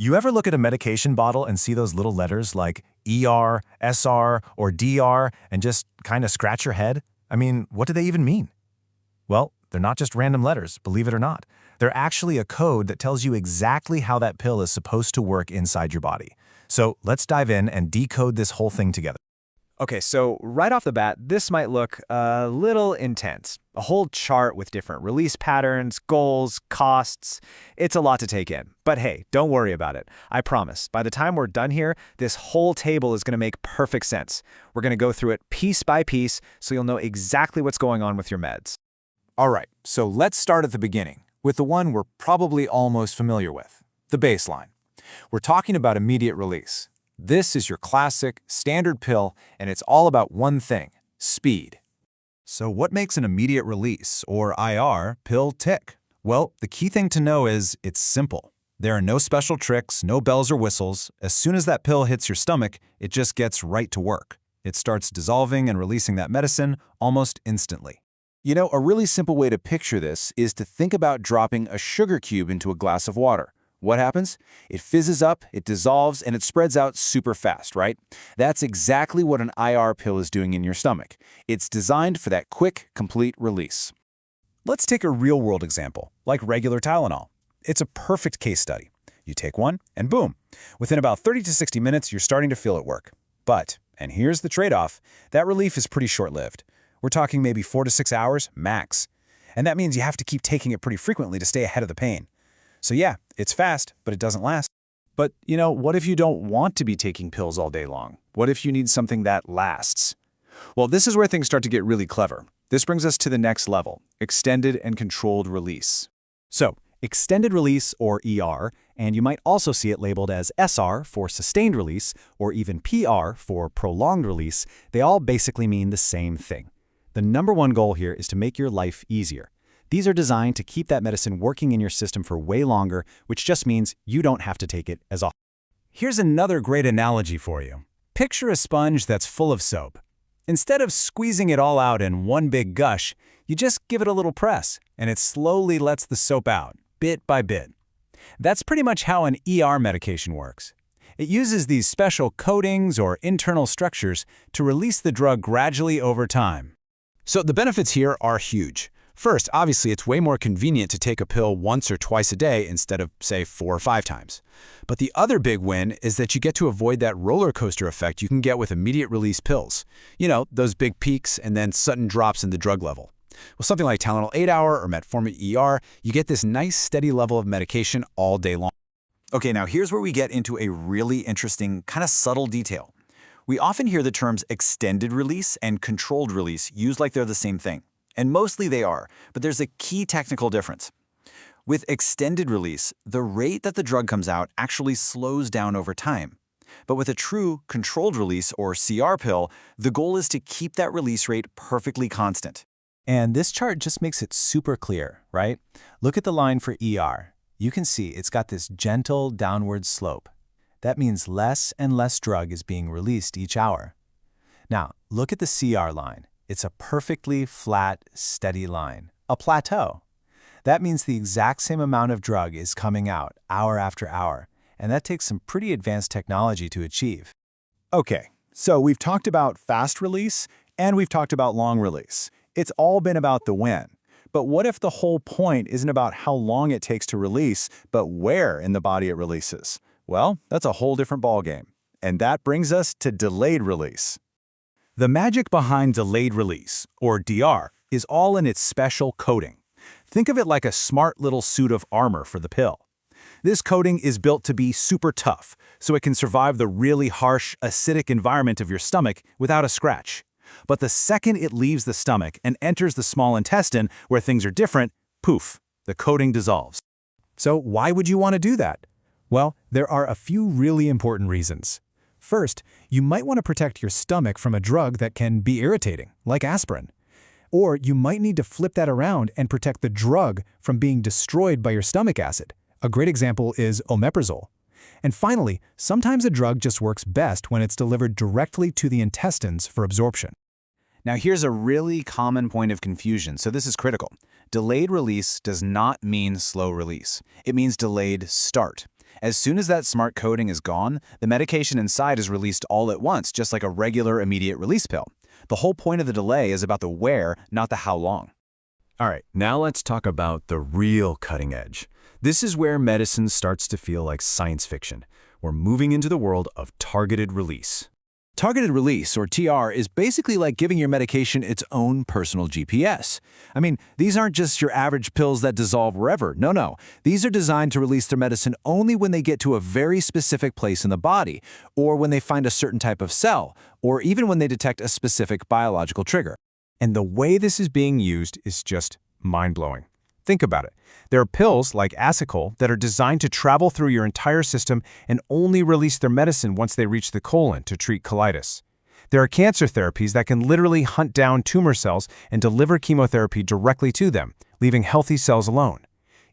You ever look at a medication bottle and see those little letters like ER, SR, or DR and just kind of scratch your head? I mean, what do they even mean? Well, they're not just random letters, believe it or not. They're actually a code that tells you exactly how that pill is supposed to work inside your body. So let's dive in and decode this whole thing together. Okay, so right off the bat, this might look a little intense. A whole chart with different release patterns, goals, costs. It's a lot to take in. But hey, don't worry about it. I promise, by the time we're done here, this whole table is going to make perfect sense. We're going to go through it piece by piece so you'll know exactly what's going on with your meds. All right, so let's start at the beginning, with the one we're probably all most familiar with, the baseline. We're talking about immediate release. This is your classic, standard pill, and it's all about one thing: speed. So what makes an immediate release, or IR, pill tick? Well, the key thing to know is it's simple. There are no special tricks, no bells or whistles. As soon as that pill hits your stomach, it just gets right to work. It starts dissolving and releasing that medicine almost instantly. You know, a really simple way to picture this is to think about dropping a sugar cube into a glass of water. What happens? It fizzes up, it dissolves, and it spreads out super fast, right? That's exactly what an IR pill is doing in your stomach. It's designed for that quick, complete release. Let's take a real-world example, like regular Tylenol. It's a perfect case study. You take one, and boom. Within about 30 to 60 minutes, you're starting to feel it work. But, and here's the trade-off, that relief is pretty short-lived. We're talking maybe 4 to 6 hours, max. And that means you have to keep taking it pretty frequently to stay ahead of the pain. So yeah, it's fast, but it doesn't last. But, what if you don't want to be taking pills all day long? What if you need something that lasts? Well, this is where things start to get really clever. This brings us to the next level, extended and controlled release. So, extended release, or ER, and you might also see it labeled as SR for sustained release, or even PR for prolonged release, they all basically mean the same thing. The number one goal here is to make your life easier. These are designed to keep that medicine working in your system for way longer, which just means you don't have to take it as often. Here's another great analogy for you. Picture a sponge that's full of soap. Instead of squeezing it all out in one big gush, you just give it a little press, and it slowly lets the soap out, bit by bit. That's pretty much how an ER medication works. It uses these special coatings or internal structures to release the drug gradually over time. So the benefits here are huge. First, obviously, it's way more convenient to take a pill once or twice a day instead of, say, 4 or 5 times. But the other big win is that you get to avoid that roller coaster effect you can get with immediate release pills. You know, those big peaks and then sudden drops in the drug level. With something like Tylenol 8-Hour or Metformin ER, you get this nice steady level of medication all day long. Okay, now here's where we get into a really interesting, kind of subtle detail. We often hear the terms extended release and controlled release used like they're the same thing. And mostly they are, but there's a key technical difference. With extended release, the rate that the drug comes out actually slows down over time. But with a true controlled release, or CR pill, the goal is to keep that release rate perfectly constant. And this chart just makes it super clear, right? Look at the line for ER. You can see it's got this gentle downward slope. That means less and less drug is being released each hour. Now, look at the CR line. It's a perfectly flat, steady line, a plateau. That means the exact same amount of drug is coming out hour after hour, and that takes some pretty advanced technology to achieve. Okay, so we've talked about fast release, and we've talked about long release. It's all been about the when. But what if the whole point isn't about how long it takes to release, but where in the body it releases? Well, that's a whole different ballgame. And that brings us to delayed release. The magic behind delayed release, or DR, is all in its special coating. Think of it like a smart little suit of armor for the pill. This coating is built to be super tough, so it can survive the really harsh, acidic environment of your stomach without a scratch. But the second it leaves the stomach and enters the small intestine where things are different, poof, the coating dissolves. So why would you want to do that? Well, there are a few really important reasons. First, you might want to protect your stomach from a drug that can be irritating, like aspirin. Or you might need to flip that around and protect the drug from being destroyed by your stomach acid. A great example is omeprazole. And finally, sometimes a drug just works best when it's delivered directly to the intestines for absorption. Now here's a really common point of confusion, so this is critical. Delayed release does not mean slow release. It means delayed start. As soon as that smart coding is gone, the medication inside is released all at once, just like a regular immediate release pill. The whole point of the delay is about the where, not the how long. All right, now let's talk about the real cutting edge. This is where medicine starts to feel like science fiction. We're moving into the world of targeted release. Targeted release, or TR, is basically like giving your medication its own personal GPS. I mean, these aren't just your average pills that dissolve wherever. No. These are designed to release their medicine only when they get to a very specific place in the body, or when they find a certain type of cell, or even when they detect a specific biological trigger. And the way this is being used is just mind-blowing. Think about it. There are pills like Asacol that are designed to travel through your entire system and only release their medicine once they reach the colon to treat colitis. There are cancer therapies that can literally hunt down tumor cells and deliver chemotherapy directly to them, leaving healthy cells alone.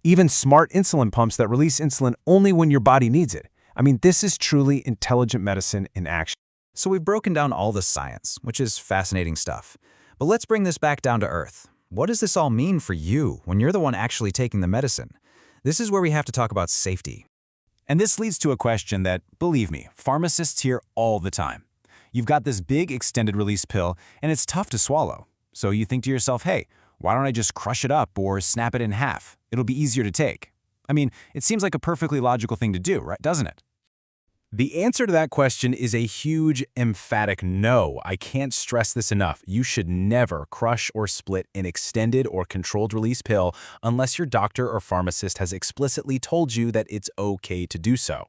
Even smart insulin pumps that release insulin only when your body needs it. I mean, this is truly intelligent medicine in action. So we've broken down all the science, which is fascinating stuff. But let's bring this back down to earth. What does this all mean for you when you're the one actually taking the medicine? This is where we have to talk about safety. And this leads to a question that, believe me, pharmacists hear all the time. You've got this big extended release pill, and it's tough to swallow. So you think to yourself, hey, why don't I just crush it up or snap it in half? It'll be easier to take. I mean, it seems like a perfectly logical thing to do, right? Doesn't it? The answer to that question is a huge, emphatic no. I can't stress this enough. You should never crush or split an extended or controlled release pill unless your doctor or pharmacist has explicitly told you that it's okay to do so.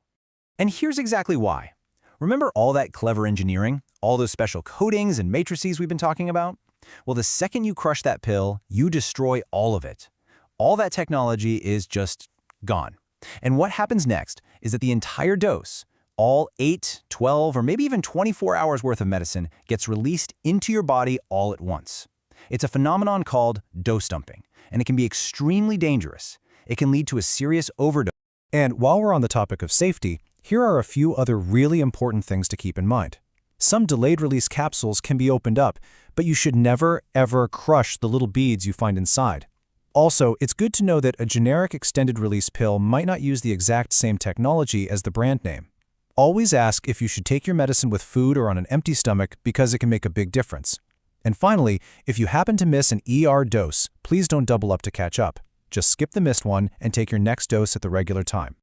And here's exactly why. Remember all that clever engineering? All those special coatings and matrices we've been talking about? Well, the second you crush that pill, you destroy all of it. All that technology is just gone. And what happens next is that the entire dose, all 8, 12, or maybe even 24 hours worth of medicine gets released into your body all at once. It's a phenomenon called dose dumping, and it can be extremely dangerous. It can lead to a serious overdose. And while we're on the topic of safety, here are a few other really important things to keep in mind. Some delayed-release capsules can be opened up, but you should never, ever crush the little beads you find inside. Also, it's good to know that a generic extended-release pill might not use the exact same technology as the brand name. Always ask if you should take your medicine with food or on an empty stomach because it can make a big difference. And finally, if you happen to miss an ER dose, please don't double up to catch up. Just skip the missed one and take your next dose at the regular time.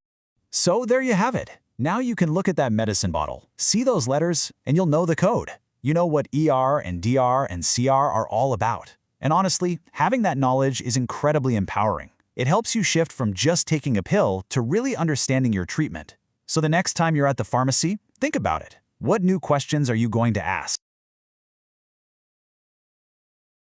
So there you have it. Now you can look at that medicine bottle, see those letters, and you'll know the code. You know what ER and DR and CR are all about. And honestly, having that knowledge is incredibly empowering. It helps you shift from just taking a pill to really understanding your treatment. So the next time you're at the pharmacy, think about it. What new questions are you going to ask?